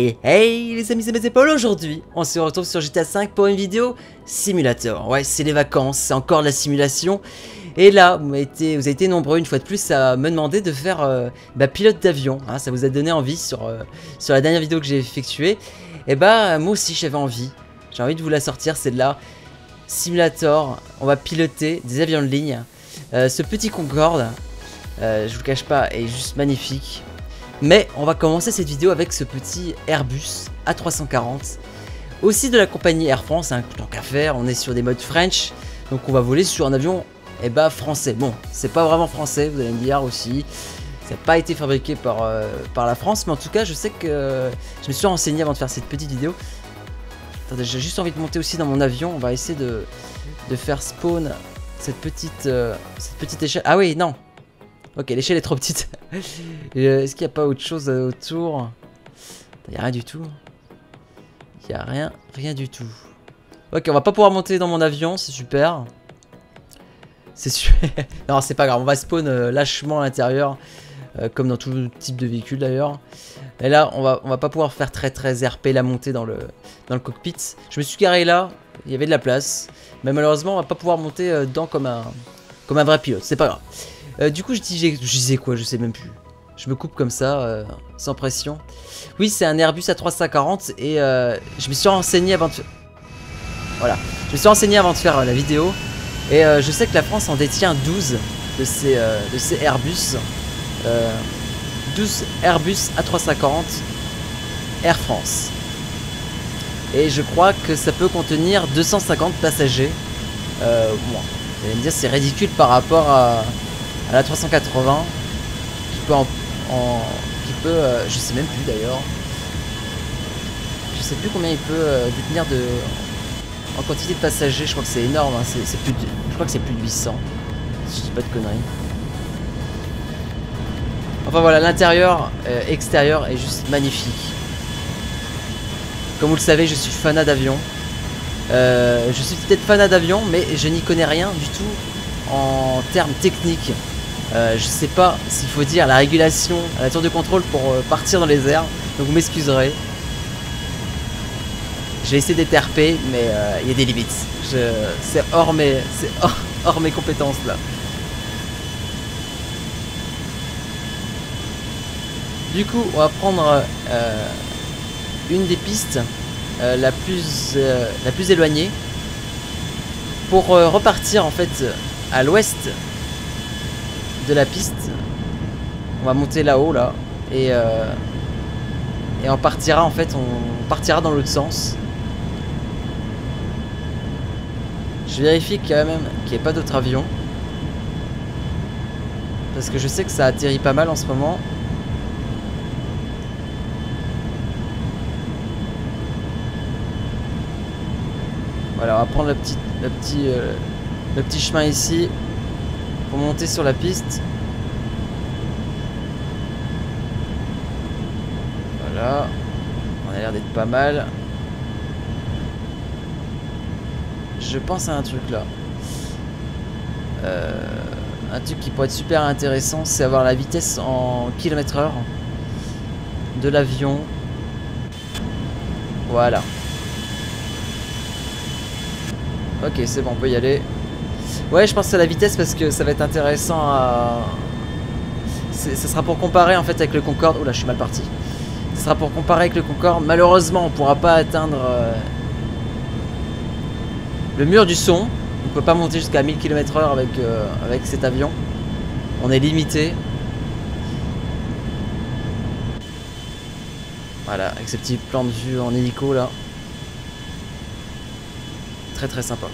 Hey hey les amis, c'est Paul. Aujourd'hui on se retrouve sur GTA 5 pour une vidéo simulator. Ouais, c'est les vacances, c'est encore de la simulation. Et là, vous avez été nombreux une fois de plus à me demander de faire pilote d'avion, hein. Ça vous a donné envie sur la dernière vidéo que j'ai effectuée. Et bah moi aussi j'avais envie. J'ai envie de vous la sortir, c'est de la simulator. On va piloter des avions de ligne. Ce petit Concorde, je vous le cache pas, est juste magnifique. Mais on va commencer cette vidéo avec ce petit Airbus A340, aussi de la compagnie Air France, hein, tant qu'à faire, on est sur des modes French, donc on va voler sur un avion français. Bon, c'est pas vraiment français, vous allez me dire aussi, ça n'a pas été fabriqué par la France, mais en tout cas je sais que je me suis renseigné avant de faire cette petite vidéo. Attendez, j'ai juste envie de monter aussi dans mon avion, on va essayer de faire spawn cette petite échelle. Ah oui, non. Ok, l'échelle est trop petite. Est-ce qu'il n'y a pas autre chose autour? Il n'y a rien du tout. Il n'y a rien du tout. Ok, on va pas pouvoir monter dans mon avion, c'est super. C'est super. Non, c'est pas grave, on va spawn lâchement à l'intérieur. Comme dans tout type de véhicule d'ailleurs. Et là, on va pas pouvoir faire très RP la montée dans le cockpit. Je me suis garé là, il y avait de la place. Mais malheureusement, on va pas pouvoir monter dedans comme un vrai pilote, c'est pas grave. Du coup, je disais quoi? Je sais même plus. Je me coupe comme ça, sans pression. Oui, c'est un Airbus A340 et je me suis renseigné avant de... Voilà. Je me suis renseigné avant de faire la vidéo. Et je sais que la France en détient 12 de ces Airbus. 12 Airbus A340 Air France. Et je crois que ça peut contenir 250 passagers. Bon, vous allez me dire, c'est ridicule par rapport à la 380 qui peut je sais même plus d'ailleurs, je sais plus combien il peut détenir en quantité de passagers. Je crois que c'est énorme, hein. Je crois que c'est plus de 800 si je dis pas de conneries. Enfin voilà, l'intérieur extérieur est juste magnifique. Comme vous le savez, je suis fanat d'avion. Je suis peut-être fanat d'avion, mais je n'y connais rien du tout en termes techniques. Je sais pas s'il faut dire la régulation à la tour de contrôle pour partir dans les airs, donc vous m'excuserez. J'ai essayé d'être RP, mais il y a des limites. C'est hors mes compétences là. Du coup, on va prendre une des pistes la plus éloignée pour repartir en fait à l'ouest de la piste. On va monter là-haut là et on partira en fait, on partira dans l'autre sens. Je vérifie quand même qu'il n'y ait pas d'autres avions parce que je sais que ça atterrit pas mal en ce moment. Voilà, on va prendre le petit chemin ici pour monter sur la piste. Voilà, on a l'air d'être pas mal. Je pense à un truc là. Un truc qui pourrait être super intéressant, c'est avoir la vitesse en km/h de l'avion. Voilà. Ok, c'est bon, on peut y aller. Ouais, je pense à la vitesse parce que ça va être intéressant à... Ça sera pour comparer en fait avec le Concorde. Oula, je suis mal parti. Ça sera pour comparer avec le Concorde. Malheureusement, on pourra pas atteindre le mur du son. On peut pas monter jusqu'à 1000 km/h avec cet avion. On est limité. Voilà, avec ce petit plan de vue en hélico là. Très sympa.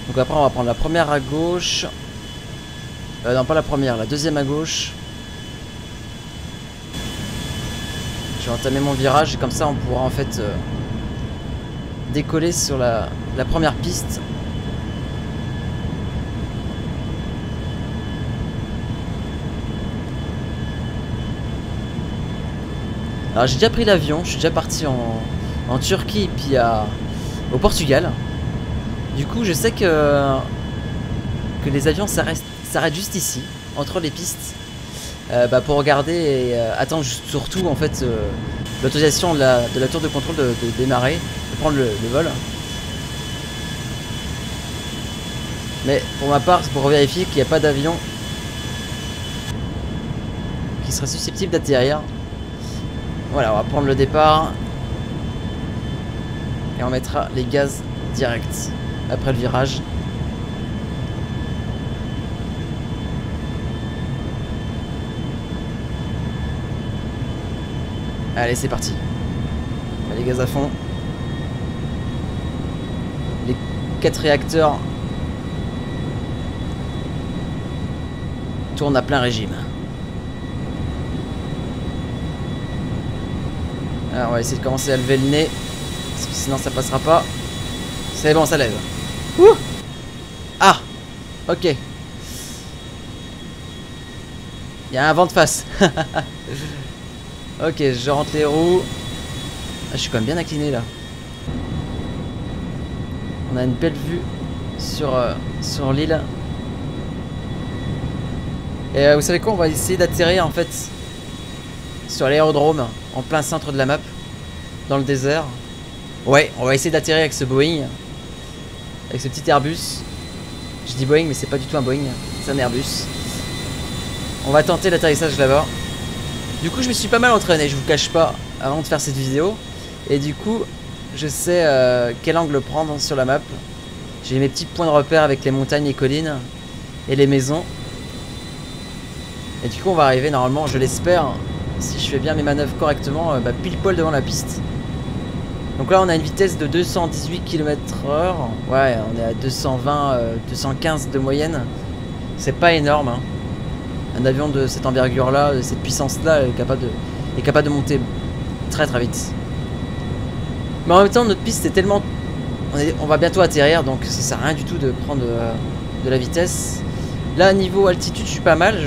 Donc après on va prendre la première à gauche. Non, pas la première, la deuxième à gauche. Je vais entamer mon virage et comme ça on pourra en fait décoller sur la première piste. Alors j'ai déjà pris l'avion, je suis déjà parti en Turquie et puis au Portugal. Du coup, je sais que les avions s'arrêtent juste ici, entre les pistes, pour regarder et attendre surtout en fait l'autorisation de la tour de contrôle de démarrer, de prendre le vol. Mais pour ma part, c'est pour vérifier qu'il n'y a pas d'avion qui serait susceptible d'atterrir. Voilà, on va prendre le départ. Et on mettra les gaz direct après le virage. Allez, c'est parti. On met les gaz à fond. Les 4 réacteurs tournent à plein régime. Alors on va essayer de commencer à lever le nez, parce que sinon ça passera pas. C'est bon, ça lève. Ouh. Ah. Ok. Il y a un vent de face. Ok, je rentre les roues. Ah, je suis quand même bien incliné là. On a une belle vue sur l'île. Et vous savez quoi, on va essayer d'atterrir en fait sur l'aérodrome en plein centre de la map, dans le désert. Ouais, on va essayer d'atterrir avec ce Boeing, avec ce petit Airbus. Je dis Boeing mais c'est pas du tout un Boeing, c'est un Airbus. On va tenter l'atterrissage là-bas. Du coup je me suis pas mal entraîné, je vous cache pas, avant de faire cette vidéo. Et du coup je sais quel angle prendre sur la map. J'ai mes petits points de repère avec les montagnes, les collines et les maisons. Et du coup on va arriver normalement, je l'espère, si je fais bien mes manœuvres correctement, pile poil devant la piste. Donc là on a une vitesse de 218 km/h. Ouais, on est à 220, 215 de moyenne. C'est pas énorme hein. Un avion de cette envergure là, de cette puissance là est capable de monter très très vite. Mais en même temps notre piste est tellement... On va bientôt atterrir, donc ça sert à rien du tout de prendre de la vitesse. Là niveau altitude je suis pas mal,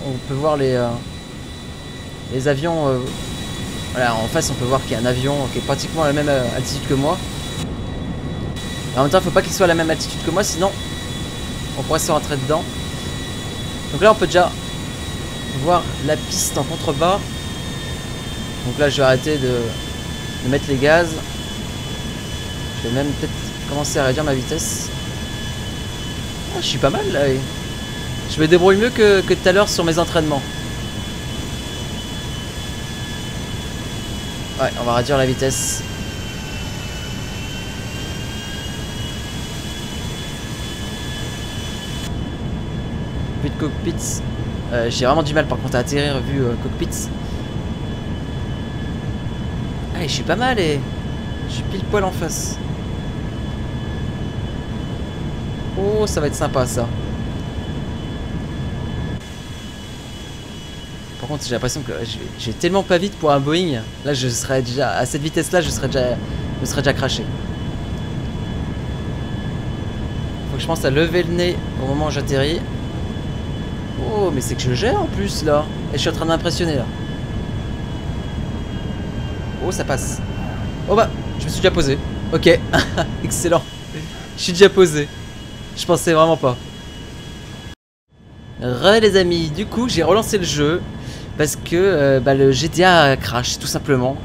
on peut voir les avions. Voilà, en face on peut voir qu'il y a un avion qui est pratiquement à la même altitude que moi. Et en même temps faut pas qu'il soit à la même altitude que moi, sinon on pourrait se rentrer dedans. Donc là on peut déjà voir la piste en contrebas. Donc là je vais arrêter de mettre les gaz. Je vais même peut-être commencer à réduire ma vitesse. Ah, je suis pas mal là. Je me débrouille mieux que tout à l'heure sur mes entraînements. Ouais, on va réduire la vitesse. Vue de cockpit. J'ai vraiment du mal par contre à atterrir vue cockpit. Allez, je suis pas mal et je suis pile poil en face. Oh, ça va être sympa ça. Par contre j'ai l'impression que je vais tellement pas vite pour un Boeing. Là je serais déjà à cette vitesse là, je serais déjà craché. Faut que je pense à lever le nez au moment où j'atterris. Oh mais c'est que je gère en plus là. Et je suis en train d'impressionner là. Oh ça passe. Oh bah je me suis déjà posé. Ok. Excellent. Je suis déjà posé. Je pensais vraiment pas. Les amis, du coup j'ai relancé le jeu. Parce que le GTA crash tout simplement.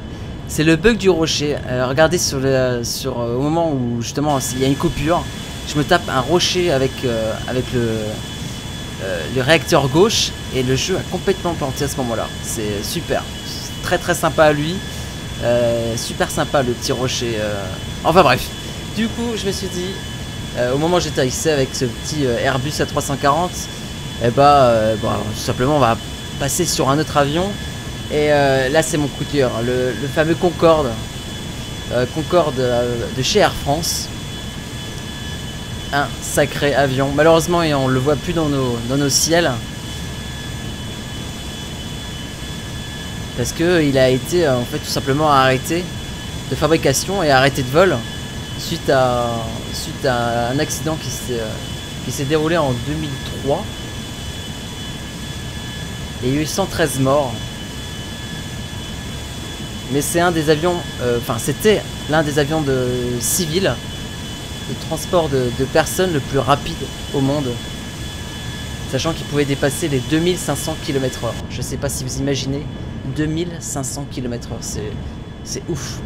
C'est le bug du rocher. Regardez au moment où justement il y a une coupure, je me tape un rocher avec le réacteur gauche et le jeu a complètement planté à ce moment là. C'est super, très très sympa à lui. Super sympa le petit rocher. Enfin bref, du coup je me suis dit au moment où j'étais ici avec ce petit Airbus A340, tout simplement on va passer sur un autre avion. Et là c'est mon coup de cœur, le fameux Concorde. Concorde de chez Air France. Un sacré avion. Malheureusement on le voit plus dans nos ciels. Parce que il a été en fait tout simplement arrêté de fabrication et arrêté de vol suite à un accident qui s'est déroulé en 2003. Et il y a eu 113 morts. Mais c'est un des avions, c'était l'un des avions civils transport de personnes le plus rapide au monde. Sachant qu'il pouvait dépasser les 2500 km/h. Je sais pas si vous imaginez, 2500 km/h, c'est ouf.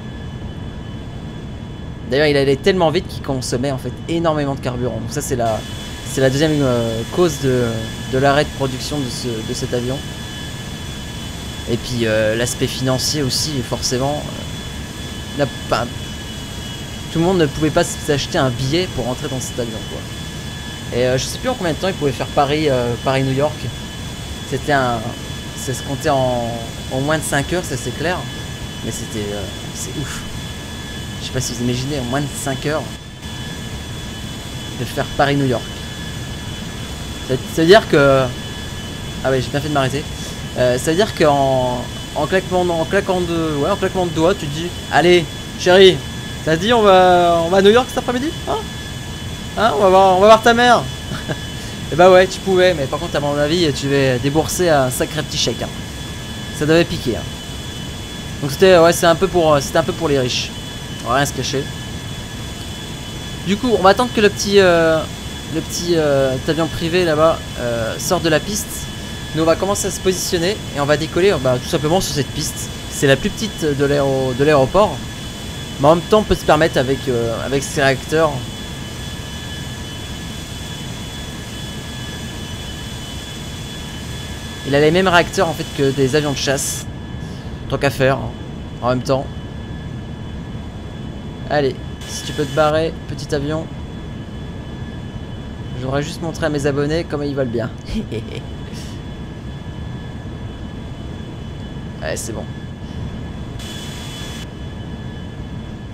D'ailleurs, il allait tellement vite qu'il consommait en fait énormément de carburant. Donc ça, c'est la deuxième cause de l'arrêt de production de cet avion. Et puis l'aspect financier aussi, forcément. Tout le monde ne pouvait pas s'acheter un billet pour rentrer dans cet avion, quoi. Et je sais plus en combien de temps il pouvait faire Paris-New York. Ça se comptait en moins de 5 heures, ça c'est clair. Mais c'est ouf. Je sais pas si vous imaginez, en moins de 5 heures de faire Paris-New York. Ça veut dire que... Ah ouais, j'ai bien fait de m'arrêter. Ça veut dire qu'en claquement de doigts, tu te dis, allez, chérie, ça te dit on va à New York cet après-midi, hein? Hein, on va voir ta mère. Et bah ouais, tu pouvais, mais par contre à mon avis tu vas débourser un sacré petit chèque, hein. Ça devait piquer, hein. Donc c'était un peu pour les riches. On va rien se cacher. Du coup on va attendre que le petit avion privé là-bas sorte de la piste. Nous on va commencer à se positionner et on va décoller tout simplement sur cette piste. C'est la plus petite de l'aéroport, mais en même temps on peut se permettre avec ces réacteurs. Il a les mêmes réacteurs en fait que des avions de chasse. Tant qu'à faire, hein, en même temps. Allez, si tu peux te barrer, petit avion. Je voudrais juste montrer à mes abonnés comment ils veulent bien. Ouais, c'est bon.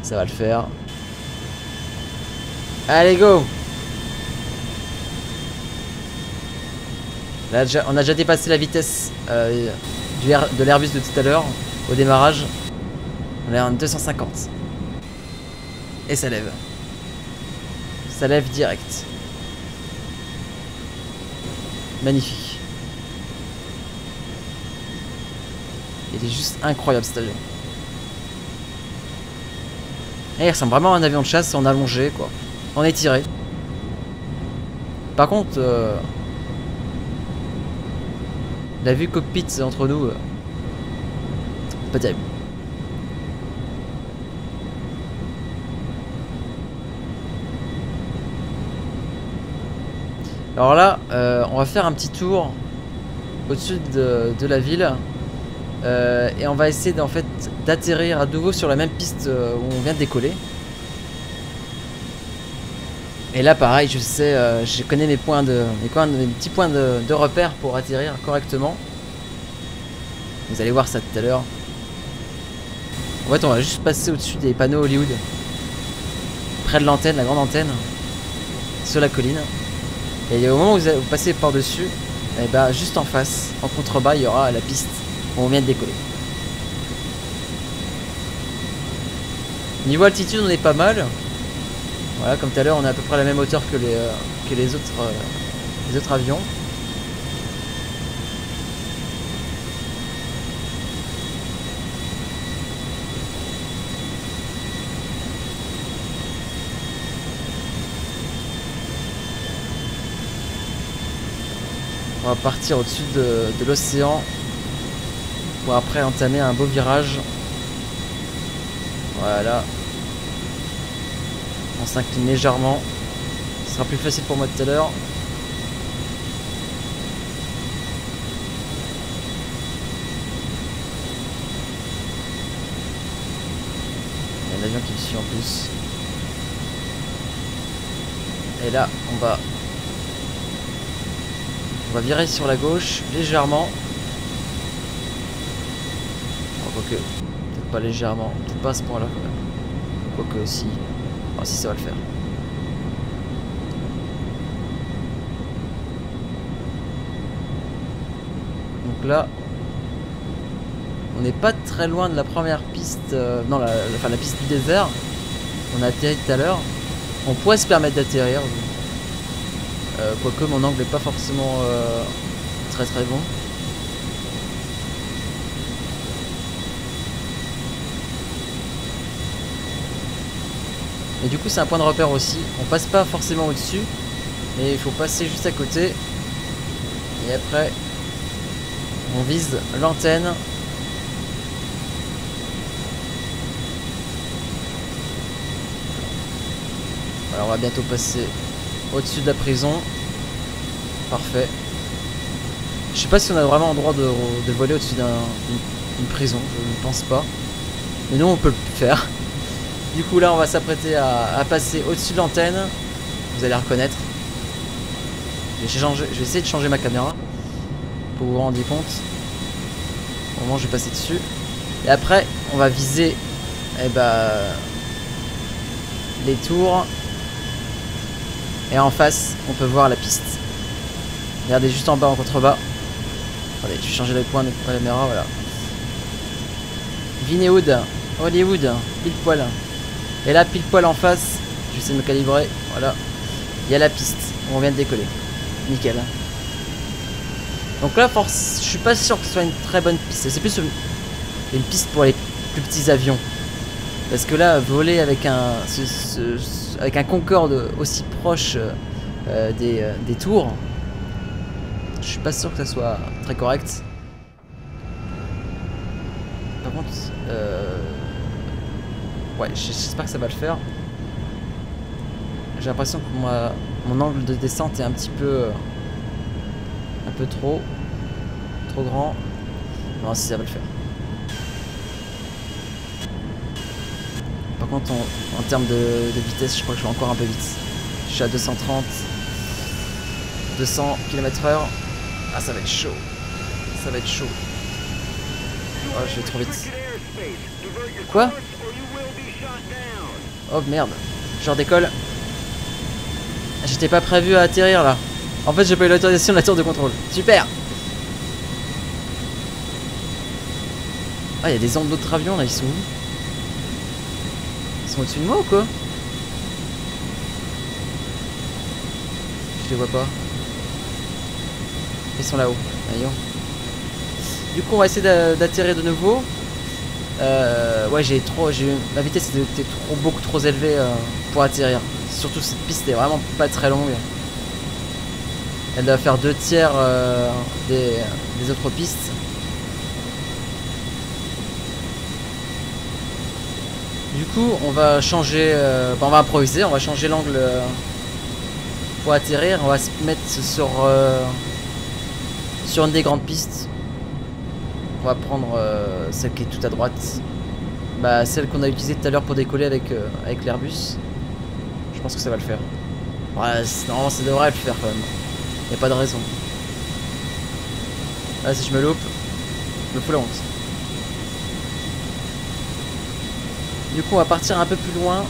Ça va le faire. Allez, go! Là, on a déjà dépassé la vitesse de l'Airbus de tout à l'heure au démarrage. On est en 250. Et ça lève. Ça lève direct. Magnifique. Il est juste incroyable cet avion. Et il ressemble vraiment à un avion de chasse en allongé, quoi. En étiré. Par contre, la vue cockpit entre nous, c'est pas terrible. Alors là, on va faire un petit tour au-dessus de la ville. Et on va essayer d'atterrir à nouveau sur la même piste où on vient de décoller. Et là pareil, je sais, je connais mes petits points de repère pour atterrir correctement. Vous allez voir ça tout à l'heure. En fait on va juste passer au-dessus des panneaux Hollywood, près de l'antenne, la grande antenne, sur la colline. Et au moment où vous passez par-dessus, et bah juste en face, en contrebas, il y aura la piste où on vient de décoller. Niveau altitude on est pas mal. Voilà, comme tout à l'heure on est à peu près à la même hauteur que les autres avions. On va partir au-dessus de l'océan pour après entamer un beau virage. Voilà. On s'incline légèrement. Ce sera plus facile pour moi tout à l'heure. Il y a un avion qui me suit en plus. Et là, on va virer sur la gauche légèrement. Quoique, peut-être pas légèrement, peut-être pas à ce point-là quand même. Quoique aussi. Ah si, ça va le faire. Donc là, on n'est pas très loin de la première piste, non, la piste du désert. On a atterri tout à l'heure. On pourrait se permettre d'atterrir. Quoique mon angle n'est pas forcément très bon. Et du coup c'est un point de repère aussi. On passe pas forcément au-dessus, mais il faut passer juste à côté. Et après, on vise l'antenne. Alors on va bientôt passer au-dessus de la prison. Parfait. Je sais pas si on a vraiment le droit de voler au-dessus d'une prison, je ne pense pas. Mais nous on peut le faire. Du coup là on va s'apprêter à passer au-dessus de l'antenne. Vous allez reconnaître. Je vais essayer de changer ma caméra pour vous vous rendre compte. Au moment où je vais passer dessus. Et après on va viser les tours. Et en face on peut voir la piste. Regardez juste en bas en contrebas. Attendez, je vais changer le point de la caméra, voilà. Vinewood, Hollywood, pile poil. Et là, pile poil en face, je vais essayer de me calibrer, voilà. Il y a la piste, on vient de décoller. Nickel. Donc là, je suis pas sûr que ce soit une très bonne piste. C'est plus une piste pour les plus petits avions. Parce que là, voler avec un Concorde aussi proche des tours, je suis pas sûr que ça soit très correct. Par contre, ouais, j'espère que ça va le faire. J'ai l'impression que mon angle de descente est un peu trop grand. Non, si ça va le faire. Par contre, en termes de vitesse, je crois que je vais encore un peu vite. Je suis à 230, 200 km/h. Ah, ça va être chaud. Ça va être chaud. Oh, je vais trop vite. Quoi? Oh merde. Je redécolle. J'étais pas prévu à atterrir là. En fait, j'ai pas eu l'autorisation de la tour de contrôle. Super. Ah, il y a des ondes d'autres avions là, ils sont où? Ils sont au-dessus de moi ou quoi? Je les vois pas. Ils sont là-haut. Voyons. Du coup, on va essayer d'atterrir de nouveau. Ouais, ma vitesse était beaucoup trop élevée pour atterrir. Surtout cette piste est vraiment pas très longue. Elle doit faire 2 tiers des autres pistes. Du coup, on va changer, on va improviser, on va changer l'angle pour atterrir. On va se mettre sur une des grandes pistes. On va prendre celle qui est tout à droite. Bah, celle qu'on a utilisée tout à l'heure pour décoller avec l'Airbus. Je pense que ça va le faire. Ouais, normalement ça devrait le faire quand même. Y a pas de raison. Là, si je me loupe, je me fous la honte. Du coup, on va partir un peu plus loin.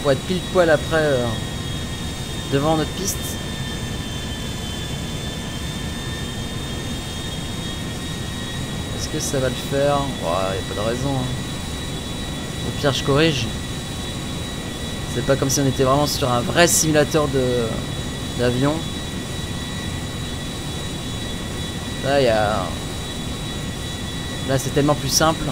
Pour être pile poil après devant notre piste. Est-ce que ça va le faire? Ouais, y a pas de raison. Hein. Au pire, je corrige. C'est pas comme si on était vraiment sur un vrai simulateur d'avion. Là, là, c'est tellement plus simple.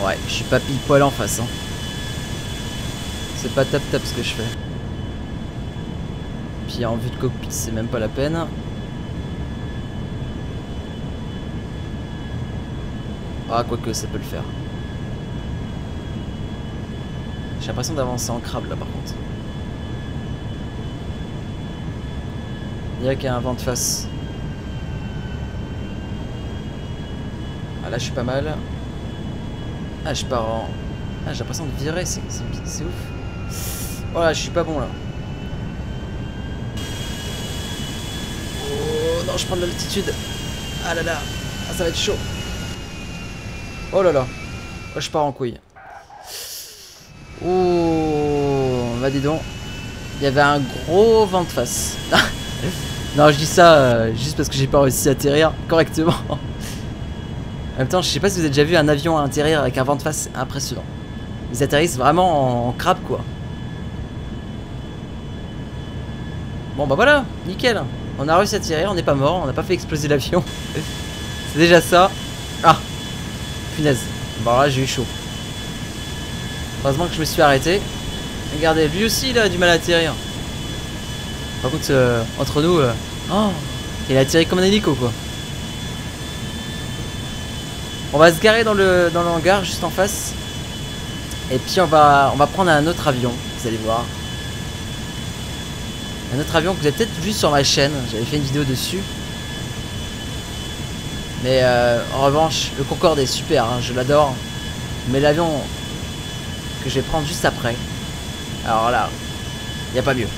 Ouais, je suis pas pile poil en face. Hein. C'est pas top top ce que je fais. Puis en vue de cockpit, c'est même pas la peine. Ah, quoique ça peut le faire. J'ai l'impression d'avancer en crabe là par contre. Il dirait qu'il y a un vent de face. Ah là je suis pas mal. Ah je pars en... Ah j'ai l'impression de virer, c'est ouf. Oh là je suis pas bon là. Oh non je prends de l'altitude. Ah là là. Ah ça va être chaud. Oh là là. Oh je pars en couille. Oh bah dis donc. il y avait un gros vent de face. Non, je dis ça juste parce que j'ai pas réussi à atterrir correctement. En même temps, je sais pas si vous avez déjà vu un avion atterrir avec un vent de face impressionnant. Ils atterrissent vraiment en crabe, quoi. Bon, bah voilà, nickel. On a réussi à atterrir, on n'est pas mort, on n'a pas fait exploser l'avion. C'est déjà ça. Ah, punaise. Bon, là, j'ai eu chaud. Heureusement que je me suis arrêté. Regardez, lui aussi, il a du mal à atterrir. Par contre, entre nous, oh, il a atterri comme un hélico, quoi. On va se garer dans le hangar juste en face. Et puis on va prendre un autre avion, vous allez voir. Un autre avion que vous avez peut-être vu sur ma chaîne, j'avais fait une vidéo dessus. Mais en revanche, le Concorde est super, hein, je l'adore. Mais l'avion que je vais prendre juste après, alors là, il n'y a pas mieux.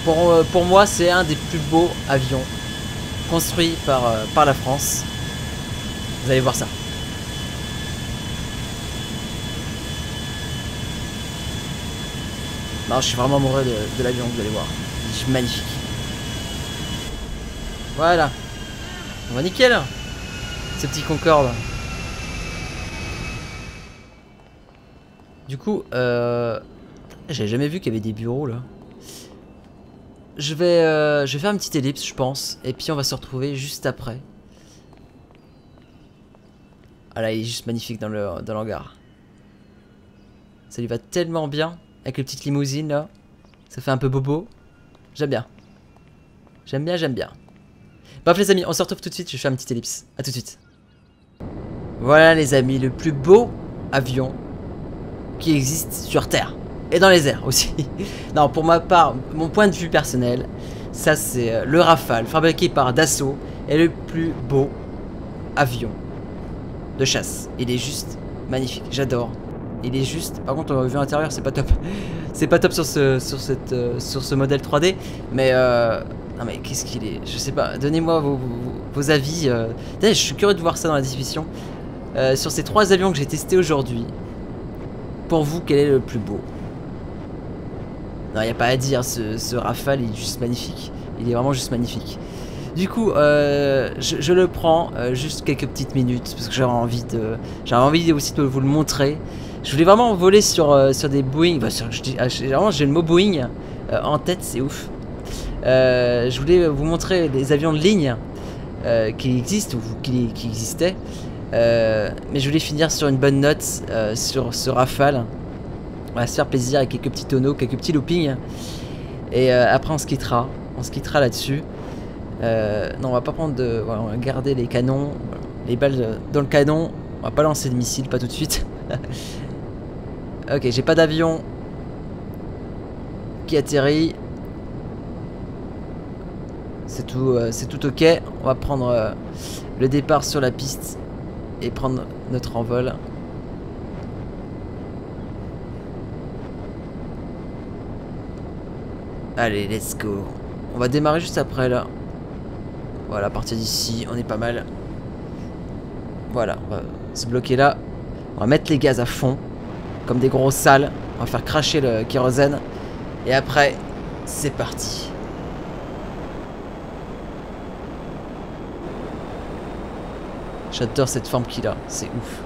Pour moi, c'est un des plus beaux avions construits par la France. Vous allez voir ça. Non, je suis vraiment amoureux de l'avion, vous allez voir. Il est magnifique. Voilà. On va nickel, ce petit Concorde. Du coup, j'avais jamais vu qu'il y avait des bureaux là. Je vais faire une petite ellipse, je pense. Et puis on va se retrouver juste après. Ah là, il est juste magnifique dans le hangar. Ça lui va tellement bien. Avec les petites limousines là. Ça fait un peu bobo. J'aime bien. J'aime bien, j'aime bien. Bref les amis, on se retrouve tout de suite. Je fais une petite ellipse. A tout de suite. Voilà les amis, le plus beau avion qui existe sur Terre. Et dans les airs aussi. Non, pour ma part, mon point de vue personnel, ça c'est le Rafale, fabriqué par Dassault, est le plus beau avion de chasse. Il est juste magnifique, j'adore. Il est juste, par contre, vue intérieure, c'est pas top. C'est pas top sur ce modèle 3D. Mais non mais qu'est-ce qu'il est, je sais pas. Donnez-moi vos avis. Je suis curieux de voir ça dans la discussion. Sur ces 3 avions que j'ai testés aujourd'hui, pour vous, quel est le plus beau? Non, il n'y a pas à dire, ce Rafale il est juste magnifique. Il est vraiment juste magnifique. Du coup, je le prends juste quelques petites minutes parce que j'avais envie aussi de vous le montrer. Je voulais vraiment voler sur des Boeing. Bah, vraiment, j'ai le mot Boeing en tête, c'est ouf. Je voulais vous montrer les avions de ligne qui existent ou qui existaient. Mais je voulais finir sur une bonne note sur ce Rafale. On va se faire plaisir avec quelques petits tonneaux, quelques petits loopings. Et après on se quittera là-dessus. Non, on va pas prendre de... Voilà, on va garder les canons, les balles dans le canon. On va pas lancer de missiles, pas tout de suite. Ok, j'ai pas d'avion qui atterrit. C'est tout ok. On va prendre le départ sur la piste et prendre notre envol. Allez, let's go. On va démarrer juste après là. Voilà, à partir d'ici, on est pas mal. Voilà, on va se bloquer là. On va mettre les gaz à fond, comme des gros sales. On va faire cracher le kérosène. Et après, c'est parti. J'adore cette forme qu'il a, c'est ouf.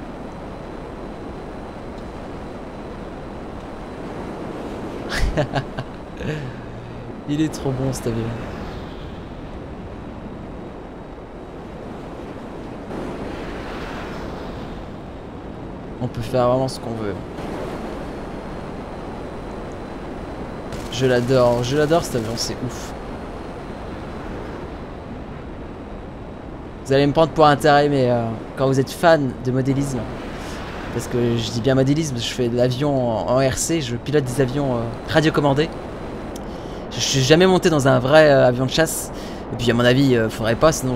Il est trop bon cet avion. On peut faire vraiment ce qu'on veut. Je l'adore cet avion, c'est ouf. Vous allez me prendre pour un taré, mais quand vous êtes fan de modélisme, parce que je dis bien modélisme, je fais de l'avion en RC, je pilote des avions radiocommandés. Je suis jamais monté dans un vrai avion de chasse. Et puis à mon avis, faudrait pas, sinon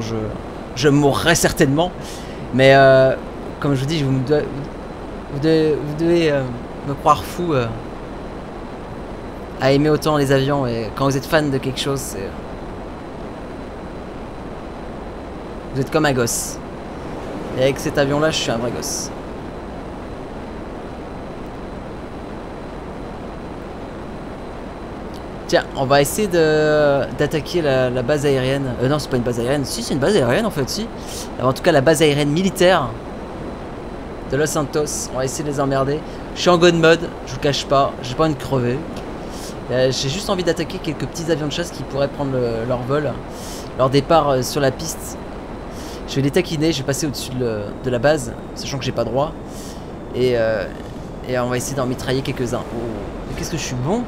je mourrais certainement. Mais comme je vous dis, vous devez me croire fou à aimer autant les avions. Et quand vous êtes fan de quelque chose, vous êtes comme un gosse. Et avec cet avion-là, je suis un vrai gosse. Tiens, on va essayer d'attaquer la base aérienne. Non, c'est pas une base aérienne. Si, c'est une base aérienne en fait, si. Alors, en tout cas, la base aérienne militaire de Los Santos. On va essayer de les emmerder. Je suis en god mode, je vous cache pas. J'ai pas envie de crever. J'ai juste envie d'attaquer quelques petits avions de chasse qui pourraient prendre leur vol, leur départ sur la piste. Je vais les taquiner, je vais passer au-dessus de la base, sachant que j'ai pas droit. Et on va essayer d'en mitrailler quelques-uns. Oh, qu'est-ce que je suis bon.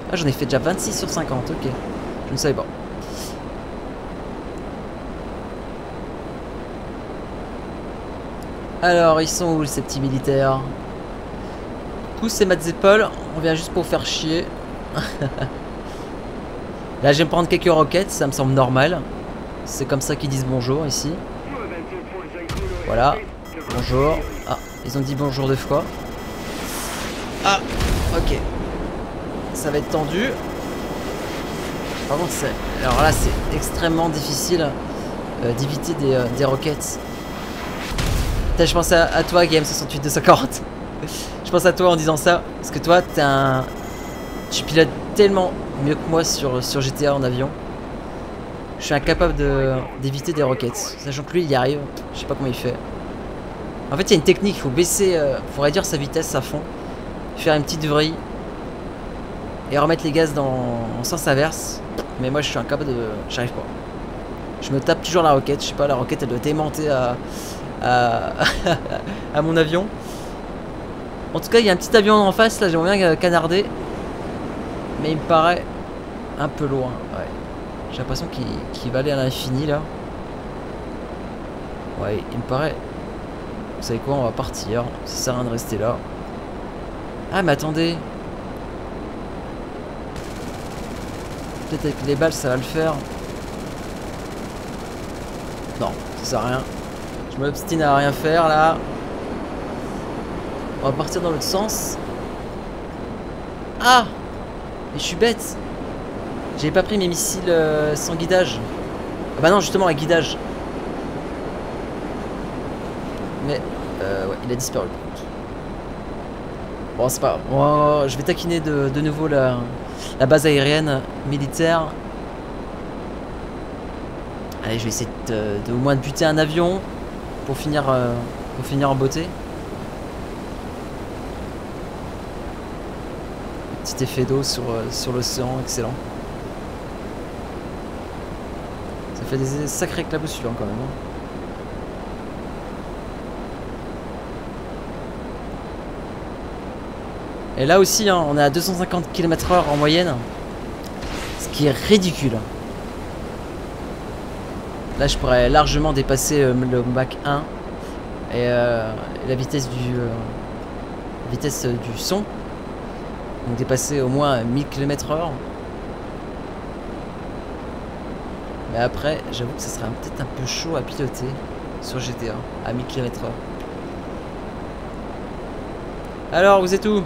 Ah, j'en ai fait déjà 26 sur 50, ok. Je ne savais pas. Alors, ils sont où ces petits militaires? Coucou, c'est Matt Zeppel. On vient juste pour faire chier. Là, je vais me prendre quelques roquettes, ça me semble normal. C'est comme ça qu'ils disent bonjour ici. Voilà. Bonjour. Ah, ils ont dit bonjour 2 fois. Ah, ok. Ça va être tendu. Par contre, alors là, c'est extrêmement difficile d'éviter des roquettes. Putain, je pense à toi, GM68240. Je pense à toi en disant ça. Parce que toi, tu pilotes tellement mieux que moi sur GTA en avion. Je suis incapable d'éviter des roquettes. Sachant que lui, il y arrive. Je sais pas comment il fait. En fait, il y a une technique. Il faut baisser, faut réduire sa vitesse à fond. Faire une petite vrille. Et remettre les gaz en sens inverse. Mais moi, je suis incapable de... J'arrive pas. Je me tape toujours la roquette. Je sais pas, la roquette, elle doit démonter à mon avion. En tout cas, il y a un petit avion en face. Là, j'aimerais bien canarder. Mais il me paraît un peu loin. Ouais. J'ai l'impression qu'il va aller à l'infini, là. Ouais, il me paraît... Vous savez quoi, on va partir. Ça sert à rien de rester là. Ah, mais attendez. Peut-être avec les balles, ça va le faire. Non, ça sert à rien. Je m'obstine à rien faire, là. On va partir dans l'autre sens. Ah! Mais je suis bête. J'avais pas pris mes missiles sans guidage. Ah bah non, justement, avec guidage. Mais, ouais, il a disparu. Bon, c'est pas grave. Bon, je vais taquiner de nouveau la base aérienne militaire. Allez, je vais essayer de au moins de buter un avion pour finir en beauté. Petit effet d'eau sur l'océan, excellent. Ça fait des sacrés éclaboussures quand même. Et là aussi, hein, on est à 250 km/h en moyenne. Ce qui est ridicule. Là, je pourrais largement dépasser le Mach 1. Et la vitesse du son. Donc dépasser au moins 1000 km/h. Mais après, j'avoue que ça serait peut-être un peu chaud à piloter sur GTA à 1000 km/h. Alors, vous êtes où?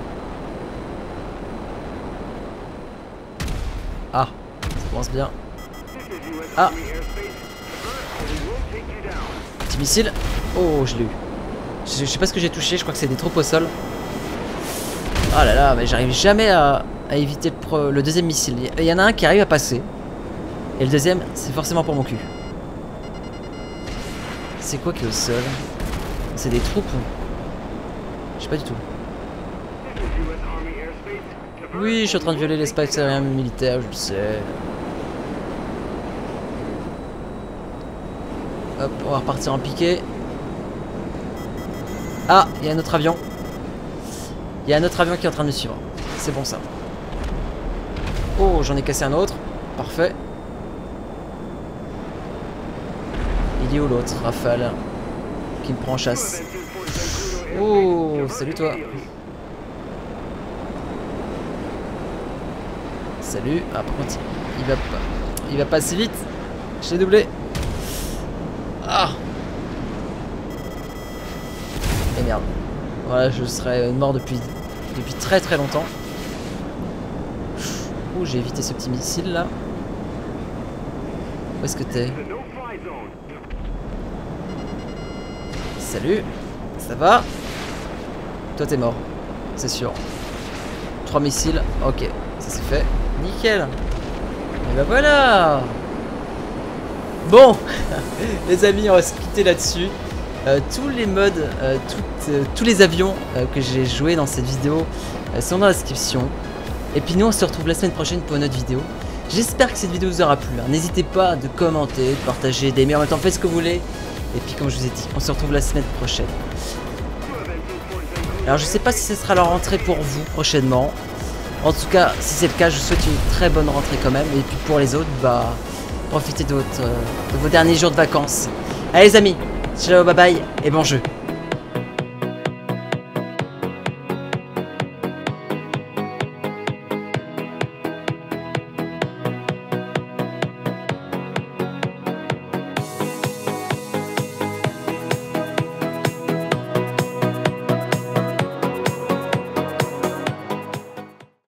Ah, ça commence bien. Ah, petit missile. Oh, je l'ai eu. Je sais pas ce que j'ai touché, je crois que c'est des troupes au sol. Ah là là, mais j'arrive jamais à éviter le deuxième missile. Il y en a un qui arrive à passer. Et le deuxième, c'est forcément pour mon cul. C'est quoi qui est au sol? C'est des troupes? Je sais pas du tout. Oui, je suis en train de violer l'espace aérien militaire, je le sais. Hop, on va repartir en piqué. Ah, il y a un autre avion. Il y a un autre avion qui est en train de me suivre. C'est bon ça. Oh, j'en ai cassé un autre. Parfait. Il est où l'autre? Rafale. Qui me prend en chasse. Oh, salut toi. Salut. Ah, par contre, il va pas assez vite. Je l'ai doublé. Ah. Et merde. Voilà, je serais mort depuis très très longtemps. Ouh, j'ai évité ce petit missile là. Où est-ce que t'es? Salut. Ça va? Toi t'es mort. C'est sûr. 3 missiles. Ok. Ça c'est fait. Nickel. Et bah voilà. Bon, les amis, on va se quitter là-dessus. Tous les modes, tous les avions que j'ai joué dans cette vidéo sont dans la description. Et puis nous, on se retrouve la semaine prochaine pour une autre vidéo. J'espère que cette vidéo vous aura plu. N'hésitez pas de commenter, de partager, d'aimer, en même temps faites ce que vous voulez. Et puis comme je vous ai dit, on se retrouve la semaine prochaine. Alors je sais pas si ce sera la rentrée pour vous prochainement. En tout cas, si c'est le cas, je vous souhaite une très bonne rentrée quand même. Et puis pour les autres, bah profitez de vos derniers jours de vacances. Allez les amis, ciao, bye bye et bon jeu.